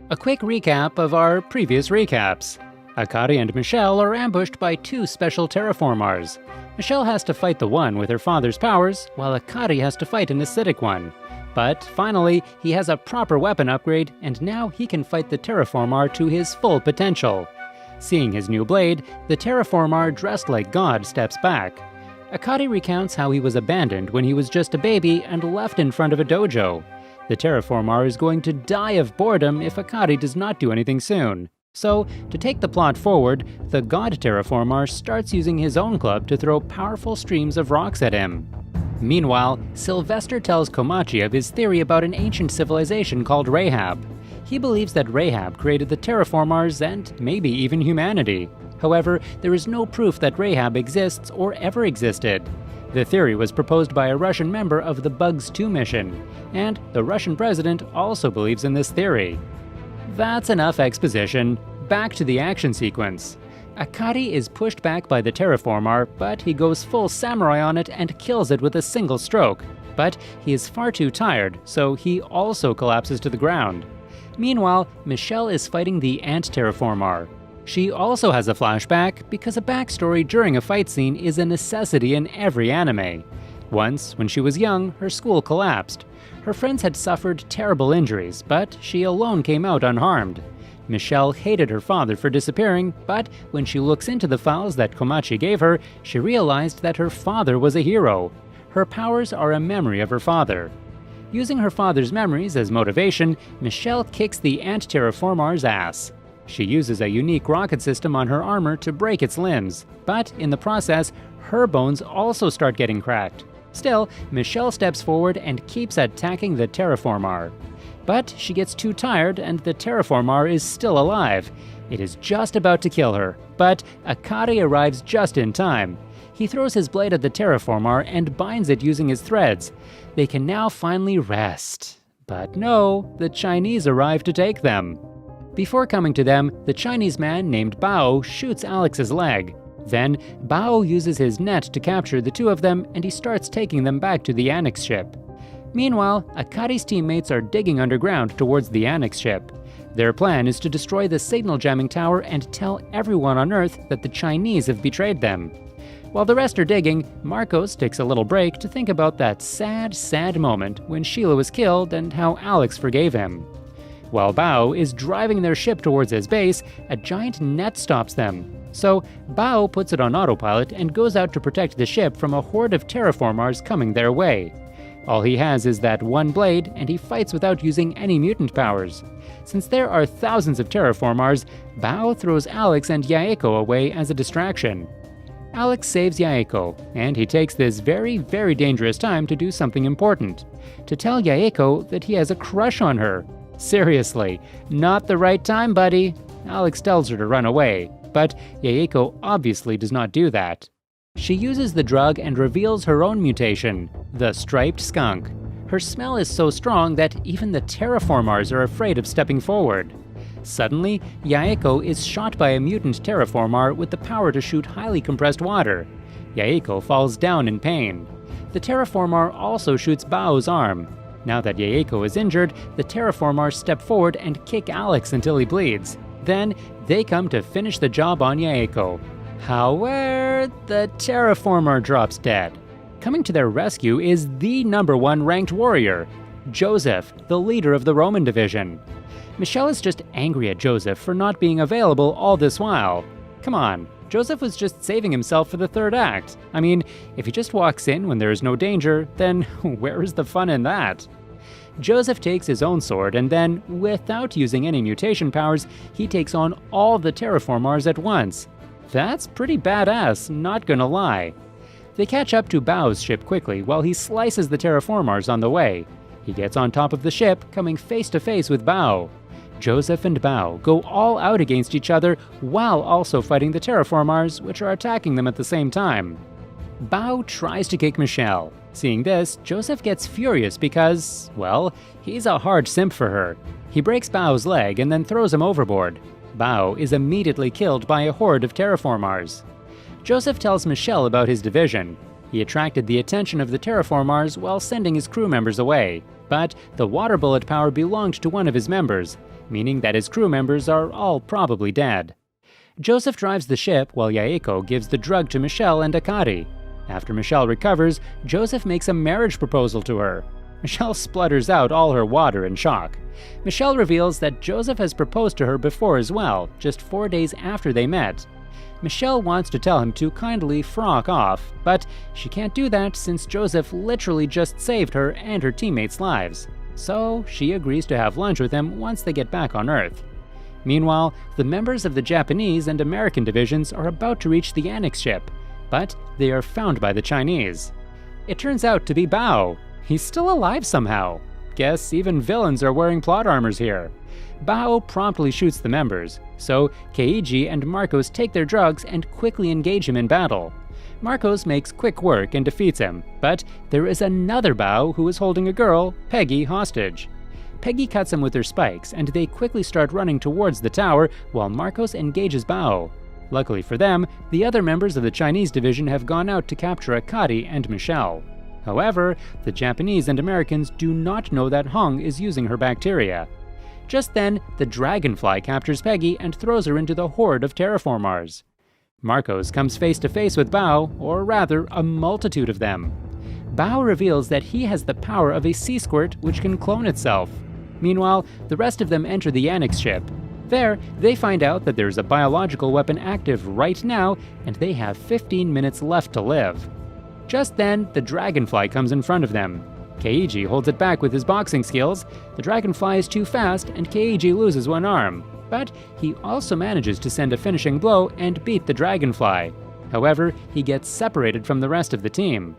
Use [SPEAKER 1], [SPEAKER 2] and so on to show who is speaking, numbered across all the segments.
[SPEAKER 1] A quick recap of our previous recaps. Akari and Michelle are ambushed by two special Terra Formars. Michelle has to fight the one with her father's powers, while Akari has to fight an acidic one. But finally, he has a proper weapon upgrade, and now he can fight the Terra Formar to his full potential. Seeing his new blade, the Terra Formar dressed like God steps back. Akari recounts how he was abandoned when he was just a baby and left in front of a dojo. The Terra Formar is going to die of boredom if Akari does not do anything soon. So, to take the plot forward, the God Terra Formar starts using his own club to throw powerful streams of rocks at him. Meanwhile, Sylvester tells Komachi of his theory about an ancient civilization called Rahab. He believes that Rahab created the Terra Formars and maybe even humanity. However, there is no proof that Rahab exists or ever existed. The theory was proposed by a Russian member of the Bugs 2 mission, and the Russian president also believes in this theory. That's enough exposition. Back to the action sequence. Akari is pushed back by the Terra Formar, but he goes full samurai on it and kills it with a single stroke. But he is far too tired, so he also collapses to the ground. Meanwhile, Michelle is fighting the Ant Terra Formar. She also has a flashback because a backstory during a fight scene is a necessity in every anime. Once, when she was young, her school collapsed. Her friends had suffered terrible injuries, but she alone came out unharmed. Michelle hated her father for disappearing, but when she looks into the files that Komachi gave her, she realized that her father was a hero. Her powers are a memory of her father. Using her father's memories as motivation, Michelle kicks the Ant Terra Formar's ass. She uses a unique rocket system on her armor to break its limbs, but in the process, her bones also start getting cracked. Still, Michelle steps forward and keeps attacking the Terra Formar. But she gets too tired and the Terra Formar is still alive. It is just about to kill her, but Akari arrives just in time. He throws his blade at the Terra Formar and binds it using his threads. They can now finally rest. But no, the Chinese arrive to take them. Before coming to them, the Chinese man named Bao shoots Alex's leg. Then, Bao uses his net to capture the two of them and he starts taking them back to the Annex ship. Meanwhile, Akari's teammates are digging underground towards the Annex ship. Their plan is to destroy the signal jamming tower and tell everyone on Earth that the Chinese have betrayed them. While the rest are digging, Marcos takes a little break to think about that sad moment when Sheila was killed and how Alex forgave him. While Bao is driving their ship towards his base, a giant net stops them. So, Bao puts it on autopilot and goes out to protect the ship from a horde of Terra Formars coming their way. All he has is that one blade, and he fights without using any mutant powers. Since there are thousands of Terra Formars, Bao throws Alex and Yaeko away as a distraction. Alex saves Yaeko, and he takes this very dangerous time to do something important. To tell Yaeko that he has a crush on her. Seriously, not the right time, buddy. Alex tells her to run away, but Yaeko obviously does not do that. She uses the drug and reveals her own mutation, the striped skunk. Her smell is so strong that even the Terra Formars are afraid of stepping forward. Suddenly, Yaeko is shot by a mutant Terra Formar with the power to shoot highly compressed water. Yaeko falls down in pain. The Terra Formar also shoots Bao's arm. Now that Yaeko is injured, the Terra Formars step forward and kick Alex until he bleeds. Then, they come to finish the job on Yaeko. However, the Terra Formar drops dead. Coming to their rescue is the #1 ranked warrior, Joseph, the leader of the Roman division. Michelle is just angry at Joseph for not being available all this while. Come on, Joseph was just saving himself for the third act. I mean, if he just walks in when there is no danger, then where is the fun in that? Joseph takes his own sword and then, without using any mutation powers, he takes on all the Terra Formars at once. That's pretty badass, not gonna lie. They catch up to Bao's ship quickly while he slices the Terra Formars on the way. He gets on top of the ship, coming face to face with Bao. Joseph and Bao go all out against each other while also fighting the Terra Formars, which are attacking them at the same time. Bao tries to kick Michelle. Seeing this, Joseph gets furious because, well, he's a hard simp for her. He breaks Bao's leg and then throws him overboard. Bao is immediately killed by a horde of Terra Formars. Joseph tells Michelle about his division. He attracted the attention of the Terra Formars while sending his crew members away. But the water bullet power belonged to one of his members. meaning that his crew members are all probably dead. Joseph drives the ship while Yaeko gives the drug to Michelle and Akari. After Michelle recovers, Joseph makes a marriage proposal to her. Michelle splutters out all her water in shock. Michelle reveals that Joseph has proposed to her before as well, just 4 days after they met. Michelle wants to tell him to kindly frock off, but she can't do that since Joseph literally just saved her and her teammates' lives. So she agrees to have lunch with him once they get back on Earth. Meanwhile, the members of the Japanese and American divisions are about to reach the Annex ship, but they are found by the Chinese. It turns out to be Bao. He's still alive somehow. Guess even villains are wearing plot armors here. Bao promptly shoots the members, so Keiji and Marcos take their drugs and quickly engage him in battle. Marcos makes quick work and defeats him, but there is another Bao who is holding a girl, Peggy, hostage. Peggy cuts him with her spikes, and they quickly start running towards the tower while Marcos engages Bao. Luckily for them, the other members of the Chinese division have gone out to capture Akari and Michelle. However, the Japanese and Americans do not know that Hong is using her bacteria. Just then, the dragonfly captures Peggy and throws her into the horde of Terra Formars. Marcos comes face to face with Bao, or rather, a multitude of them. Bao reveals that he has the power of a sea squirt which can clone itself. Meanwhile, the rest of them enter the Annex ship. There, they find out that there's a biological weapon active right now, and they have 15 minutes left to live. Just then, the dragonfly comes in front of them. Keiji holds it back with his boxing skills. The dragonfly is too fast, and Keiji loses one arm. But he also manages to send a finishing blow and beat the dragonfly. However, he gets separated from the rest of the team.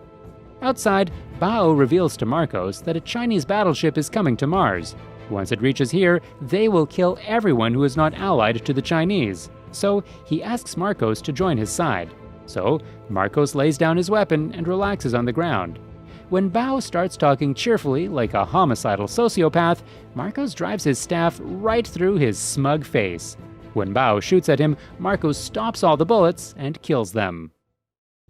[SPEAKER 1] Outside, Bao reveals to Marcos that a Chinese battleship is coming to Mars. Once it reaches here, they will kill everyone who is not allied to the Chinese. So he asks Marcos to join his side. So Marcos lays down his weapon and relaxes on the ground. When Bao starts talking cheerfully like a homicidal sociopath, Marcos drives his staff right through his smug face. When Bao shoots at him, Marcos stops all the bullets and kills them.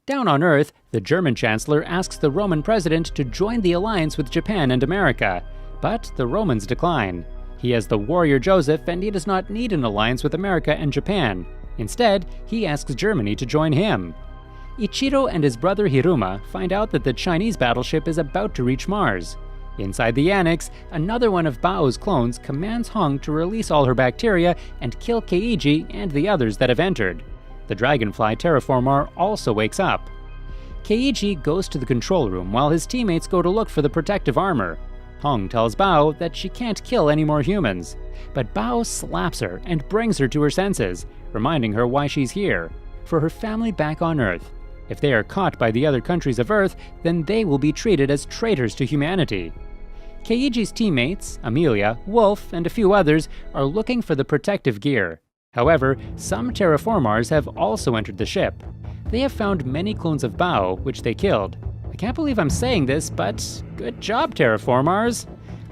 [SPEAKER 1] Down on Earth, the German Chancellor asks the Roman president to join the alliance with Japan and America, but the Romans decline. He has the warrior Joseph, and he does not need an alliance with America and Japan. Instead, he asks Germany to join him. Ichiro and his brother Hiruma find out that the Chinese battleship is about to reach Mars. Inside the Annex, another one of Bao's clones commands Hong to release all her bacteria and kill Keiji and the others that have entered. The dragonfly Terra Formar also wakes up. Keiji goes to the control room while his teammates go to look for the protective armor. Hong tells Bao that she can't kill any more humans, but Bao slaps her and brings her to her senses, reminding her why she's here, for her family back on Earth. If they are caught by the other countries of Earth, then they will be treated as traitors to humanity. Keiji's teammates, Amelia, Wolf, and a few others, are looking for the protective gear. However, some Terra Formars have also entered the ship. They have found many clones of Bao, which they killed. I can't believe I'm saying this, but good job, Terra Formars!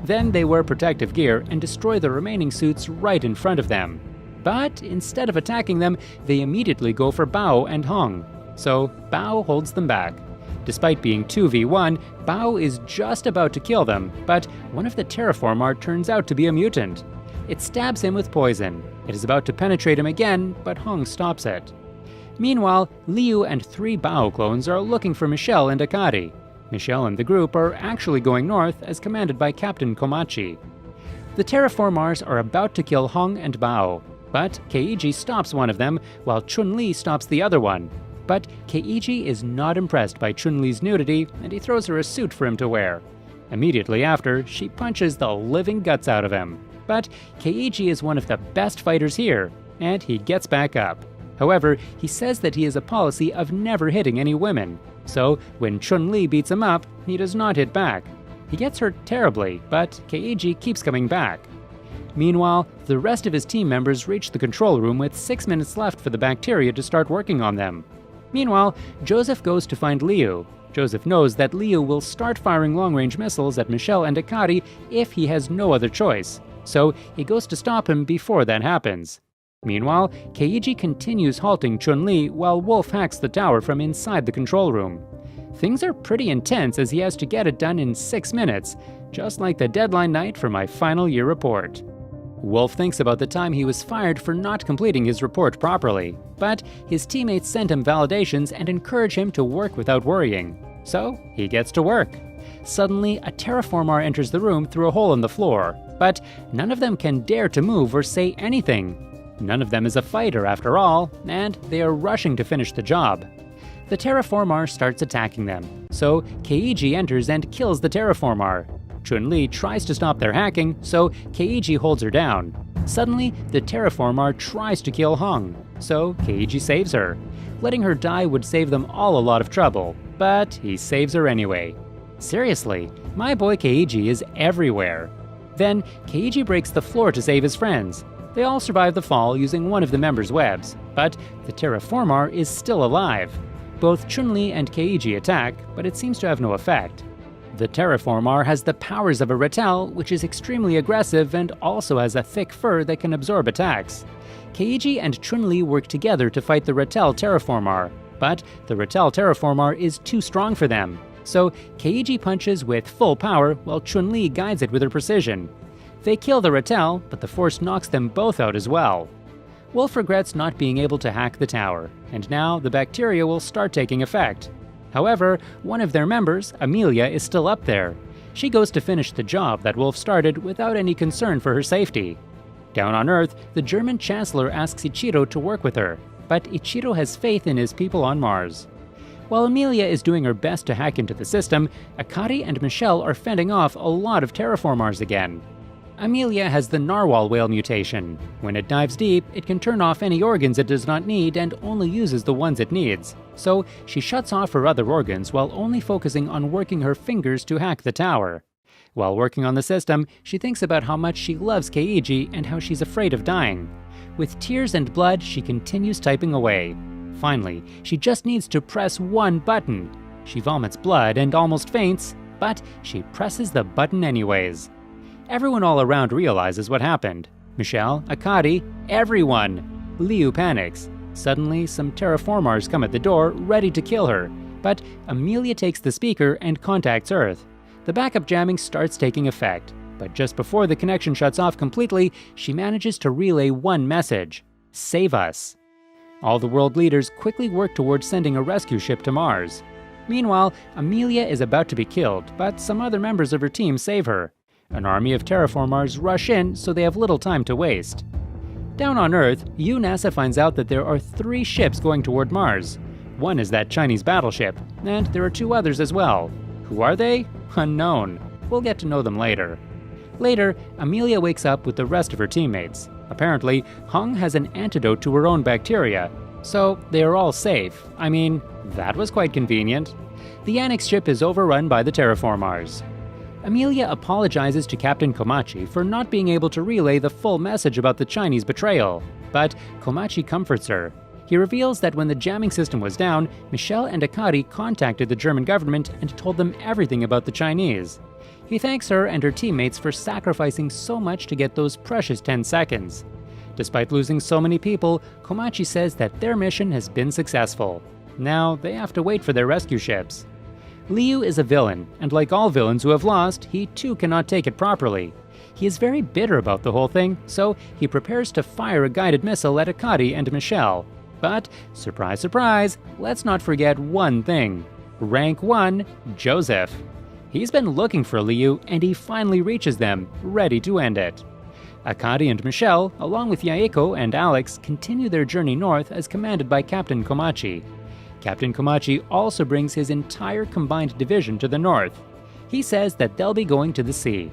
[SPEAKER 1] Then they wear protective gear and destroy the remaining suits right in front of them. But instead of attacking them, they immediately go for Bao and Hong. So Bao holds them back. Despite being 2v1, Bao is just about to kill them, but one of the Terra Formar turns out to be a mutant. It stabs him with poison. It is about to penetrate him again, but Hong stops it. Meanwhile, Liu and 3 Bao clones are looking for Michelle and Akari. Michelle and the group are actually going north as commanded by Captain Komachi. The Terra Formars are about to kill Hong and Bao, but Keiji stops one of them while Chun-Li stops the other one. But Keiji is not impressed by Chun-Li's nudity, and he throws her a suit for him to wear. Immediately after, she punches the living guts out of him. But Keiji is one of the best fighters here, and he gets back up. However, he says that he has a policy of never hitting any women. So when Chun-Li beats him up, he does not hit back. He gets hurt terribly, but Keiji keeps coming back. Meanwhile, the rest of his team members reach the control room with 6 minutes left for the bacteria to start working on them. Meanwhile, Joseph goes to find Liu. Joseph knows that Liu will start firing long-range missiles at Michelle and Akari if he has no other choice, so he goes to stop him before that happens. Meanwhile, Keiji continues halting Chun-Li while Wolf hacks the tower from inside the control room. Things are pretty intense as he has to get it done in 6 minutes, just like the deadline night for my final year report. Wolf thinks about the time he was fired for not completing his report properly, but his teammates send him validations and encourage him to work without worrying. So he gets to work. Suddenly, a Terra Formar enters the room through a hole in the floor, but none of them can dare to move or say anything. None of them is a fighter after all, and they are rushing to finish the job. The Terra Formar starts attacking them, so Keiji enters and kills the Terra Formar. Chun-Li tries to stop their hacking, so Keiji holds her down. Suddenly, the Terra Formar tries to kill Hong, so Keiji saves her. Letting her die would save them all a lot of trouble, but he saves her anyway. Seriously, my boy Keiji is everywhere. Then, Keiji breaks the floor to save his friends. They all survive the fall using one of the members' webs, but the Terra Formar is still alive. Both Chun-Li and Keiji attack, but it seems to have no effect. The Terra Formar has the powers of a Rattel, which is extremely aggressive and also has a thick fur that can absorb attacks. Keiji and Chun-Li work together to fight the Rattel Terra Formar, but the Rattel Terra Formar is too strong for them. So Keiji punches with full power while Chun-Li guides it with her precision. They kill the Rattel, but the force knocks them both out as well. Wolf regrets not being able to hack the tower, and now the bacteria will start taking effect. However, one of their members, Amelia, is still up there. She goes to finish the job that Wolf started without any concern for her safety. Down on Earth, the German Chancellor asks Ichiro to work with her, but Ichiro has faith in his people on Mars. While Amelia is doing her best to hack into the system, Akari and Michelle are fending off a lot of Terra Formars again. Amelia has the narwhal whale mutation. When it dives deep, it can turn off any organs it does not need and only uses the ones it needs. So she shuts off her other organs while only focusing on working her fingers to hack the tower. While working on the system, she thinks about how much she loves Keiji and how she's afraid of dying. With tears and blood, she continues typing away. Finally, she just needs to press one button. She vomits blood and almost faints, but she presses the button anyways. Everyone all around realizes what happened. Michelle, Akari, everyone. Liu panics. Suddenly, some Terra Formars come at the door, ready to kill her, but Amelia takes the speaker and contacts Earth. The backup jamming starts taking effect, but just before the connection shuts off completely, she manages to relay one message: save us. All the world leaders quickly work towards sending a rescue ship to Mars. Meanwhile, Amelia is about to be killed, but some other members of her team save her. An army of Terra Formars rush in, so they have little time to waste. Down on Earth, UNASA finds out that there are 3 ships going toward Mars. One is that Chinese battleship, and there are 2 others as well. Who are they? Unknown. We'll get to know them later. Later, Amelia wakes up with the rest of her teammates. Apparently, Hong has an antidote to her own bacteria, so they are all safe. I mean, that was quite convenient. The Annex ship is overrun by the Terra Formars. Amelia apologizes to Captain Komachi for not being able to relay the full message about the Chinese betrayal, but Komachi comforts her. He reveals that when the jamming system was down, Michelle and Akari contacted the German government and told them everything about the Chinese. He thanks her and her teammates for sacrificing so much to get those precious 10 seconds. Despite losing so many people, Komachi says that their mission has been successful. Now they have to wait for their rescue ships. Liu is a villain, and like all villains who have lost, he too cannot take it properly. He is very bitter about the whole thing, so he prepares to fire a guided missile at Akari and Michelle. But, surprise surprise, let's not forget one thing. Rank 1, Joseph. He's been looking for Liu, and he finally reaches them, ready to end it. Akari and Michelle, along with Yaeko and Alex, continue their journey north as commanded by Captain Komachi. Captain Komachi also brings his entire combined division to the north. He says that they'll be going to the sea.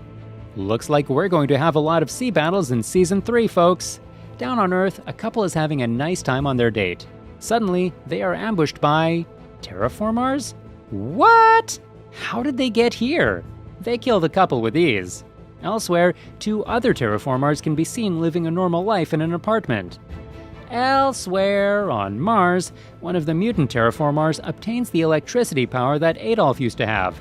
[SPEAKER 1] Looks like we're going to have a lot of sea battles in Season 3, folks. Down on Earth, a couple is having a nice time on their date. Suddenly, they are ambushed by Terra Formars? What? How did they get here? They kill the couple with ease. Elsewhere, 2 other Terra Formars can be seen living a normal life in an apartment. Elsewhere, on Mars, one of the mutant Terra Formars obtains the electricity power that Adolf used to have,